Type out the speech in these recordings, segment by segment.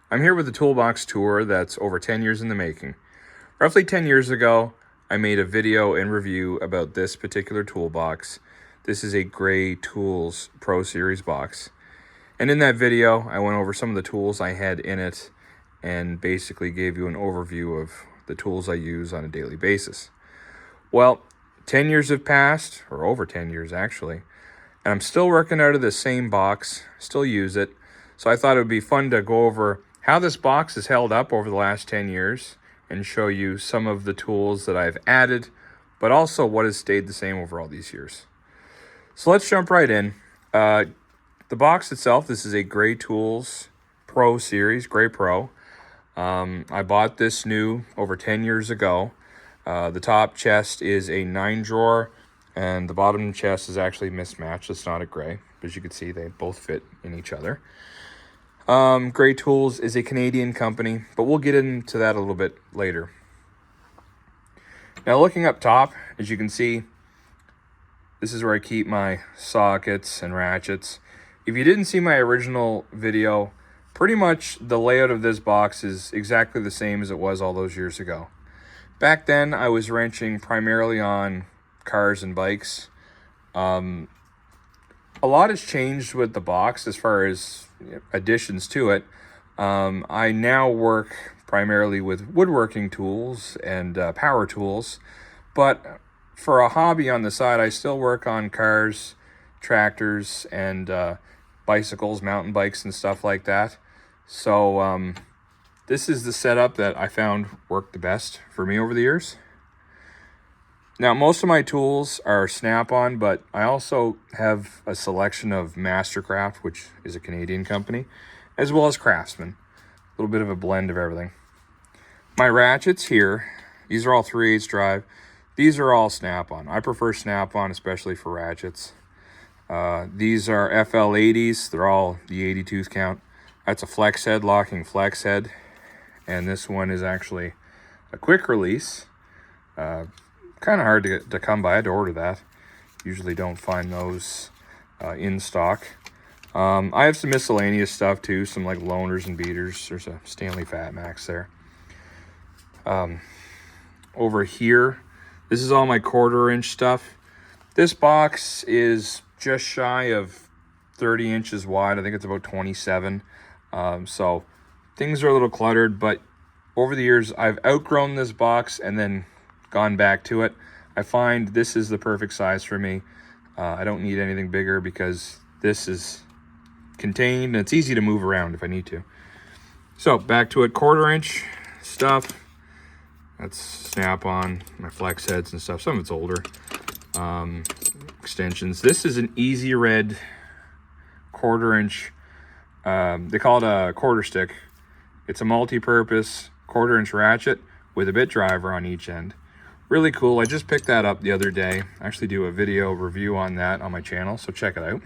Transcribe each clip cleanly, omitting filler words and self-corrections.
I'm here with a Toolbox tour that's over 10 years in the making. Roughly 10 years ago, I made a video and review about this particular toolbox. This is a Gray Tools Pro Series box. And in that video, I went over some of the tools I had in it and basically gave you an overview of the tools I use on a daily basis. Well, 10 years have passed, or over 10 years actually, and I'm still working out of the same box, still use it. So I thought it would be fun to go over how this box has held up over the last 10 years and show you some of the tools that I've added, but also what has stayed the same over all these years. So let's jump right in. The box itself, this is a Gray Tools Pro Series, Gray Pro. I bought this new over 10 years ago. The top chest is a 9-drawer, and the bottom chest is actually mismatched. It's not a gray. As you can see, they both fit in each other. Gray Tools is a Canadian company, but we'll get into that a little bit later. Now, looking up top, as you can see, this is where I keep my sockets and ratchets. If you didn't see my original video, pretty much the layout of this box is exactly the same as it was all those years ago. Back then, I was wrenching primarily on cars and bikes. A lot has changed with the box as far as additions to it. I now work primarily with woodworking tools and power tools, but for a hobby on the side, I still work on cars, tractors, and bicycles, mountain bikes, and stuff like that. So this is the setup that I found worked the best for me over the years. Now, most of my tools are Snap-on, but I also have a selection of Mastercraft, which is a Canadian company, as well as Craftsman. A little bit of a blend of everything. My ratchets here, these are all 3/8 drive. These are all Snap-on. I prefer Snap-on, especially for ratchets. These are FL80s. They're all the 80 tooth count. That's a flex head, locking flex head. And this one is actually a quick release. Kind of hard to come by. I had to order that. Usually don't find those in stock. I have some miscellaneous stuff too, some like loaners and beaters. There's a Stanley Fat Max there. Over here, this is all my 1/4 inch stuff. This box is just shy of 30 inches wide. I think it's about 27. So things are a little cluttered, but over the years, I've outgrown this box and then gone back to it. I find this is the perfect size for me. I don't need anything bigger because this is contained and it's easy to move around if I need to. So back to it, 1/4 inch stuff. That's Snap-on, my flex heads and stuff. Some of it's older. Extensions. This is an Easy Red 1/4 inch. They call it a quarter stick. It's a multi-purpose 1/4 inch ratchet with a bit driver on each end. Really cool. I just picked that up the other day. I actually do a video review on that on my channel, so check it out.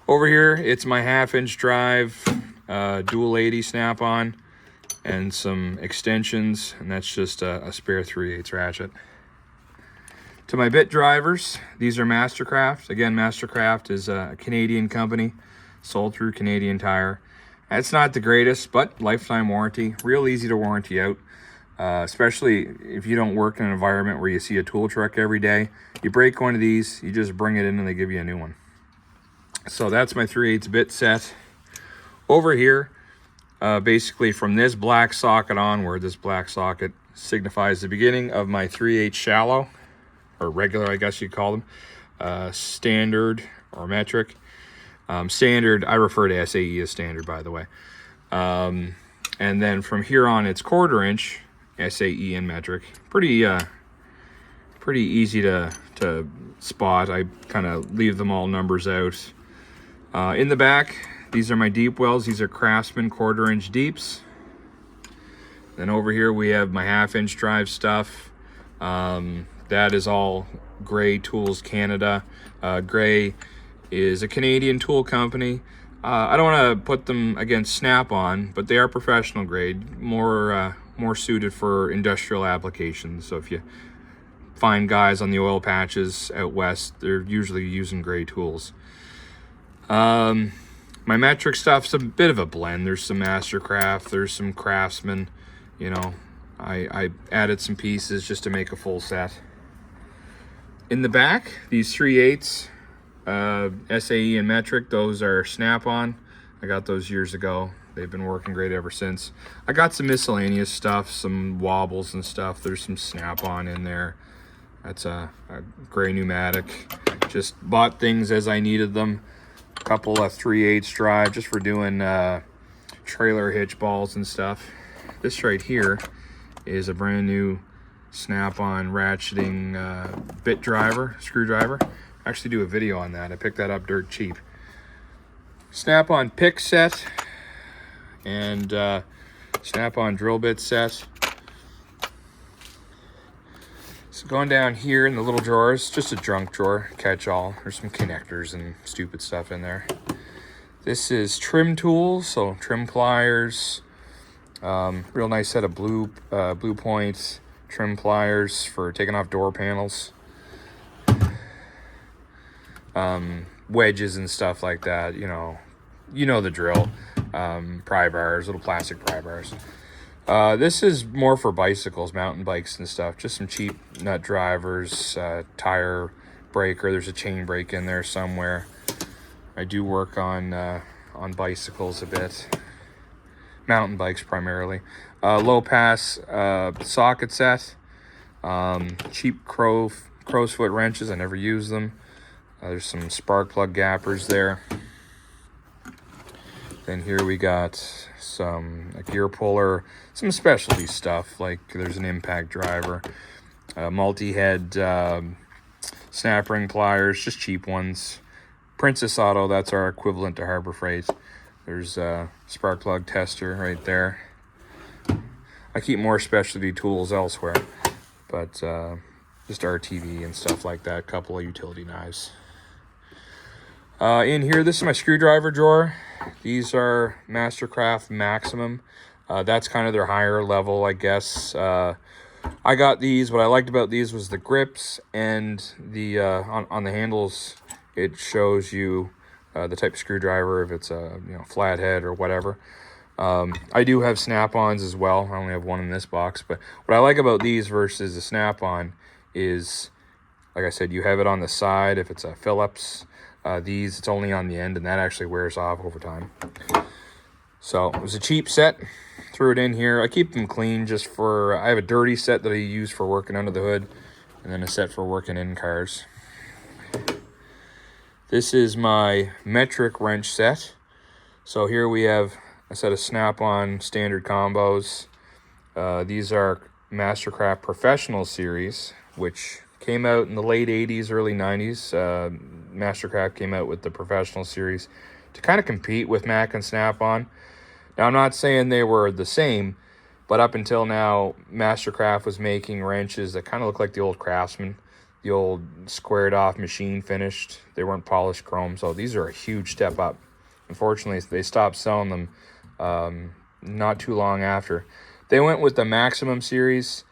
Over here, it's my 1/2 inch drive, dual 80 Snap-on, and some extensions, and that's just a spare 3/8 ratchet. To my bit drivers, these are Mastercraft. Again, Mastercraft is a Canadian company, sold through Canadian Tire. It's not the greatest, but lifetime warranty, real easy to warranty out. Especially if you don't work in an environment where you see a tool truck every day. You break one of these, you just bring it in and they give you a new one. So that's my 3/8 bit set. Over here, basically from this black socket onward, this black socket signifies the beginning of my 3/8 shallow, or regular, I guess you'd call them, standard or metric. Standard, I refer to SAE as standard, by the way. And then from here on, it's 1/4 inch, SAE and metric. Pretty easy to spot. I kind of leave them all numbers out. In the back, these are my deep wells. These are Craftsman 1/4 inch deeps. Then over here we have my 1/2 inch drive stuff. That is all Gray Tools Canada. Gray is a Canadian tool company. I don't want to put them against Snap-on, but they are professional grade, more suited for industrial applications. So if you find guys on the oil patches out west, they're usually using Gray tools. My My metric stuff's a bit of a blend. There's some Mastercraft, there's some Craftsman. You know, I added some pieces just to make a full set. In the back, these 3/8 SAE and metric, those are snap-on. I got those years ago. They've been working great ever since. I got some miscellaneous stuff, some wobbles and stuff. There's some snap-on in there. That's a gray pneumatic. Just bought things as I needed them. A couple of 3/8 drive just for doing trailer hitch balls and stuff. This right here is a brand new snap-on ratcheting bit driver, screwdriver. Actually do a video on that. I picked that up dirt cheap. Snap-on pick set and snap-on drill bit set. So going down here in the little drawers, just a junk drawer, catch-all. There's some connectors and stupid stuff in there. This is trim tools, so trim pliers. Real nice set of blue point trim pliers for taking off door panels. Wedges and stuff like that, you know the drill. Pry bars, little plastic pry bars. This is more for bicycles, mountain bikes and stuff. Just some cheap nut drivers, tire breaker. There's a chain brake in there somewhere. I do work on bicycles a bit. Mountain bikes primarily. Low pass socket set. Cheap crow's foot wrenches. I never use them. There's some spark plug gappers there. Then here we got a gear puller, some specialty stuff, like there's an impact driver, multi-head snap ring pliers, just cheap ones. Princess Auto, that's our equivalent to Harbor Freight. There's a spark plug tester right there. I keep more specialty tools elsewhere, but just RTV and stuff like that, a couple of utility knives. In here, this is my screwdriver drawer. These are Mastercraft Maximum. That's kind of their higher level, I guess. I got these. What I liked about these was the grips and the on the handles. It shows you the type of screwdriver, if it's a flathead or whatever. I do have snap-ons as well. I only have one in this box, but what I like about these versus a snap-on is, like I said, you have it on the side if it's a Phillips. These, it's only on the end, and that actually wears off over time. So it was a cheap set. Threw it in here. I keep them clean just for, I have a dirty set that I use for working under the hood, and then a set for working in cars. This is my metric wrench set. So here we have a set of snap-on standard combos. These are Mastercraft Professional Series, which came out in the late 80s, early 90s. Mastercraft came out with the Professional Series to kind of compete with Mac and Snap-on. Now, I'm not saying they were the same, but up until now, Mastercraft was making wrenches that kind of look like the old Craftsman, the old squared-off machine finished. They weren't polished chrome, so these are a huge step up. Unfortunately, they stopped selling them not too long after. They went with the Maximum Series.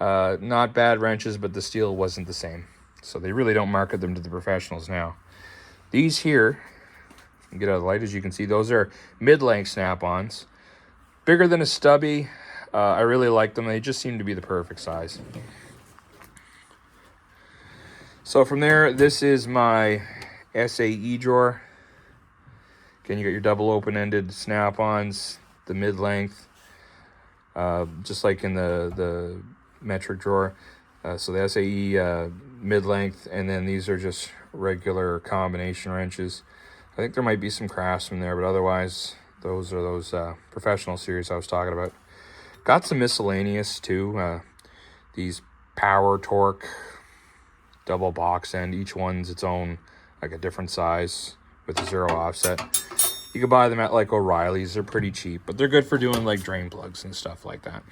Not bad wrenches, but the steel wasn't the same. So they really don't market them to the professionals now. These here, get out of the light, as you can see, those are mid-length snap-ons. Bigger than a stubby. I really like them. They just seem to be the perfect size. So from there, this is my SAE drawer. Again, you got your double open-ended snap-ons, the mid-length, just like in the metric drawer. So the SAE mid-length, and then these are just regular combination wrenches. I think there might be some Craftsman there, but otherwise those are those Professional Series I was talking about. Got some miscellaneous too. These Power Torque double box end. Each one's its own, like a different size with a 0 offset. You can buy them at like O'Reilly's. They're pretty cheap, but they're good for doing like drain plugs and stuff like that.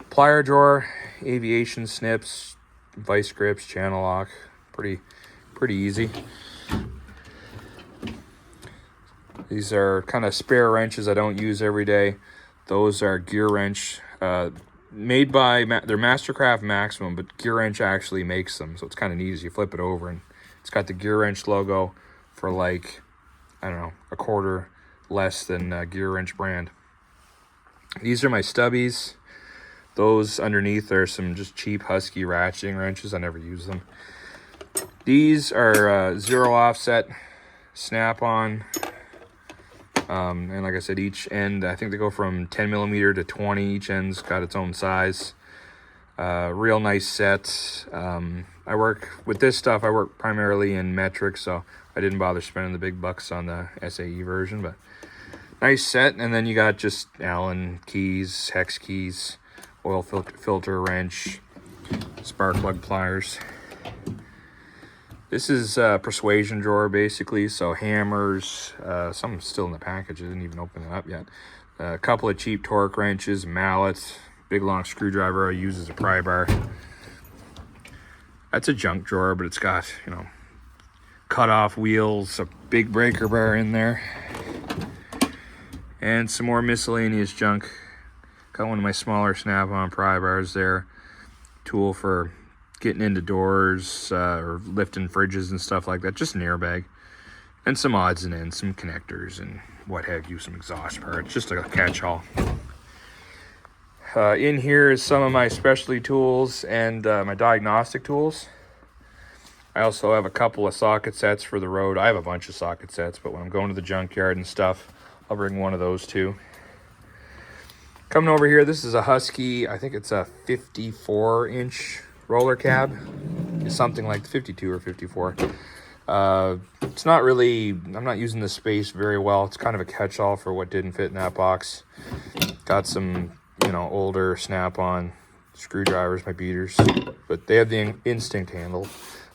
Plier drawer, aviation snips, vice grips, channel lock. Pretty easy. These are kind of spare wrenches I don't use every day. Those are gear wrench, made by, they're Mastercraft Maximum, but Gear Wrench actually makes them. So it's kind of neat as you flip it over, and it's got the Gear Wrench logo for like I don't know, a quarter less than gear wrench brand. These are my stubbies. Those underneath are some just cheap Husky ratcheting wrenches. I never use them. These are zero offset snap-on. And like I said, each end, I think they go from 10 millimeter to 20. Each end's got its own size. Real nice set. I work with this stuff. I work primarily in metric, so I didn't bother spending the big bucks on the SAE version, but nice set. And then you got just Allen keys, hex keys, oil filter wrench, spark plug pliers. This is a Persuasion drawer, basically, so hammers, some still in the package. I didn't even open it up yet. A couple of cheap torque wrenches, mallet, big long screwdriver I use as a pry bar. That's a junk drawer, but it's got, you know, cut off wheels, a big breaker bar in there, and some more miscellaneous junk. Got one of my smaller snap-on pry bars there. Tool for getting into doors or lifting fridges and stuff like that. Just an airbag. And some odds and ends, some connectors and what have you, some exhaust parts. Just a catch-all. In here is some of my specialty tools and my diagnostic tools. I also have a couple of socket sets for the road. I have a bunch of socket sets, but when I'm going to the junkyard and stuff, I'll bring one of those too. Coming over here, this is a Husky, I think it's a 54-inch roller cab. It's something like 52 or 54. It's not really, I'm not using the space very well. It's kind of a catch-all for what didn't fit in that box. Got some, you know, older snap-on screwdrivers, my beaters, but they have the instinct handle.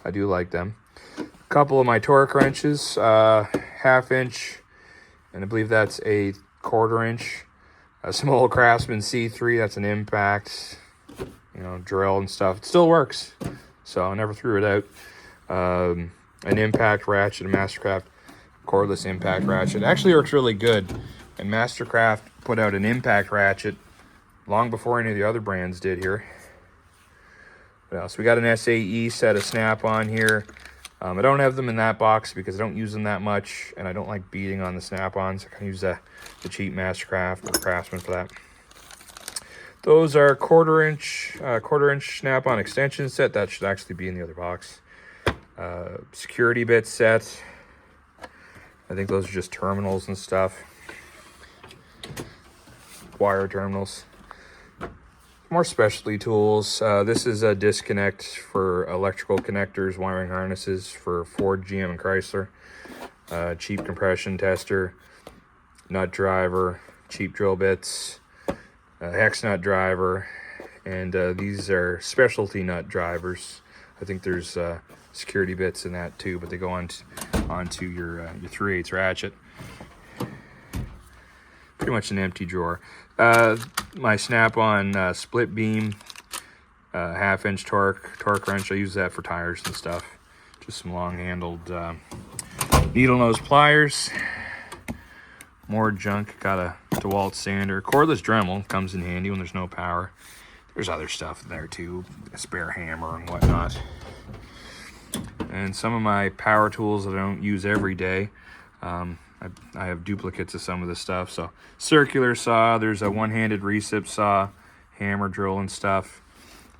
I do like them. A couple of my torque wrenches, half-inch, and I believe that's a quarter-inch. Some old Craftsman C3, that's an impact, you know, drill and stuff. It still works, so I never threw it out. An impact ratchet, a Mastercraft cordless impact ratchet. It actually works really good, and Mastercraft put out an impact ratchet long before any of the other brands did here. What else? We got an SAE set of snap-on here. I don't have them in that box because I don't use them that much, and I don't like beating on the snap-ons. I can use the cheap Mastercraft or Craftsman for that. Those are quarter-inch snap-on extension set. That should actually be in the other box. Security bit set. I think those are just terminals and stuff. Wire terminals. More specialty tools. This is a disconnect for electrical connectors, wiring harnesses for Ford, GM, and Chrysler. Cheap compression tester, nut driver, cheap drill bits, hex nut driver, and these are specialty nut drivers. I think there's security bits in that too, but they go onto your 3/8 ratchet. Pretty much an empty drawer. My snap-on split beam, half-inch torque wrench. I use that for tires and stuff. Just some long-handled needle nose pliers. More junk. Got a DeWalt sander. Cordless Dremel comes in handy when there's no power. There's other stuff in there too, a spare hammer and whatnot. And some of my power tools that I don't use every day. I have duplicates of some of this stuff. So circular saw, there's a one-handed recip saw, hammer drill and stuff.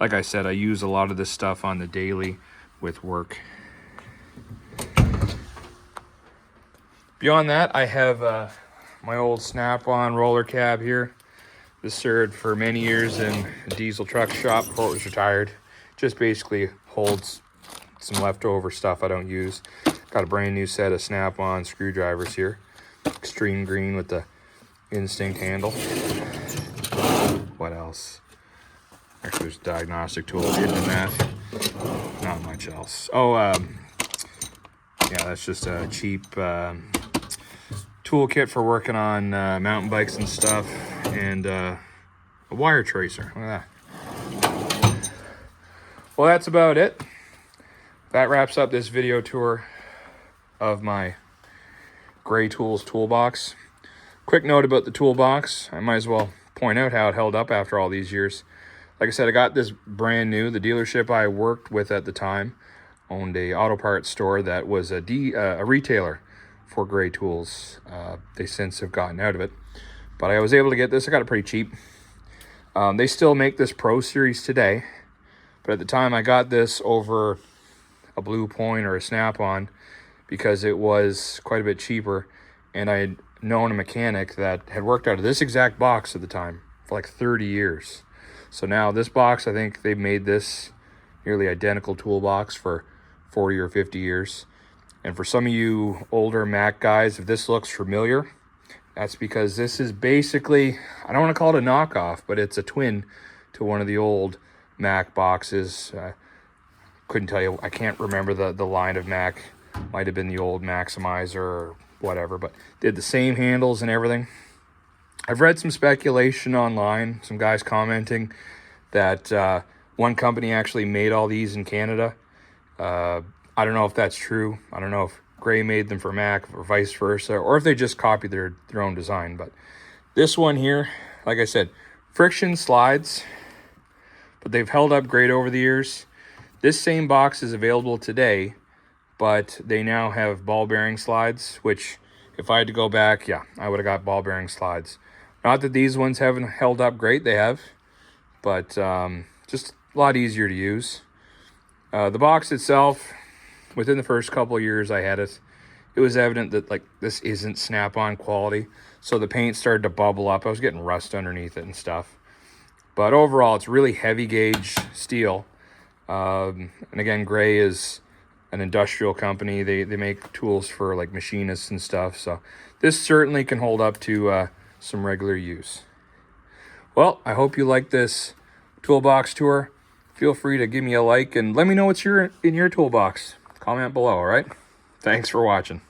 Like I said, I use a lot of this stuff on the daily with work. Beyond that, I have my old snap-on roller cab here. This served for many years in a diesel truck shop before it was retired. Just basically holds some leftover stuff I don't use. Got a brand new set of snap-on screwdrivers here. Extreme green with the instinct handle. What else? Actually, there's a diagnostic tool hidden in that. Not much else. Oh, yeah, that's just a cheap toolkit for working on mountain bikes and stuff. And a wire tracer. Look at that. Well, that's about it. That wraps up this video tour of my Gray Tools toolbox. Quick note about the toolbox. I might as well point out how it held up after all these years. Like I said, I got this brand new. The dealership I worked with at the time owned a auto parts store that was a retailer for Gray tools. They since have gotten out of it, but I was able to get this. I got it pretty cheap. They still make this Pro Series today, but at the time I got this over a Blue Point or a Snap-on because it was quite a bit cheaper, and I had known a mechanic that had worked out of this exact box at the time for like 30 years. So now this box, I think they've made this nearly identical toolbox for 40 or 50 years. And for some of you older Mac guys, if this looks familiar, that's because this is basically, I don't want to call it a knockoff, but it's a twin to one of the old Mac boxes. Couldn't tell you, I can't remember the line of Mac. Might have been the old Maximizer or whatever, but they had the same handles and everything. I've read some speculation online, some guys commenting that one company actually made all these in Canada. I don't know if that's true. I don't know if Gray made them for Mac or vice versa, or if they just copied their own design. But this one here, like I said, friction slides, but they've held up great over the years. This same box is available today, but they now have ball bearing slides, which if I had to go back, yeah, I would have got ball bearing slides. Not that these ones haven't held up great, they have, but just a lot easier to use. The box itself, within the first couple of years I had it, it was evident that like this isn't Snap-on quality. So the paint started to bubble up. I was getting rust underneath it and stuff. But overall, it's really heavy gauge steel. And again, Gray is an industrial company. They make tools for like machinists and stuff. So this certainly can hold up to some regular use. Well, I hope you like this toolbox tour. Feel free to give me a like and let me know what's in your toolbox. Comment below, all right? Thanks for watching.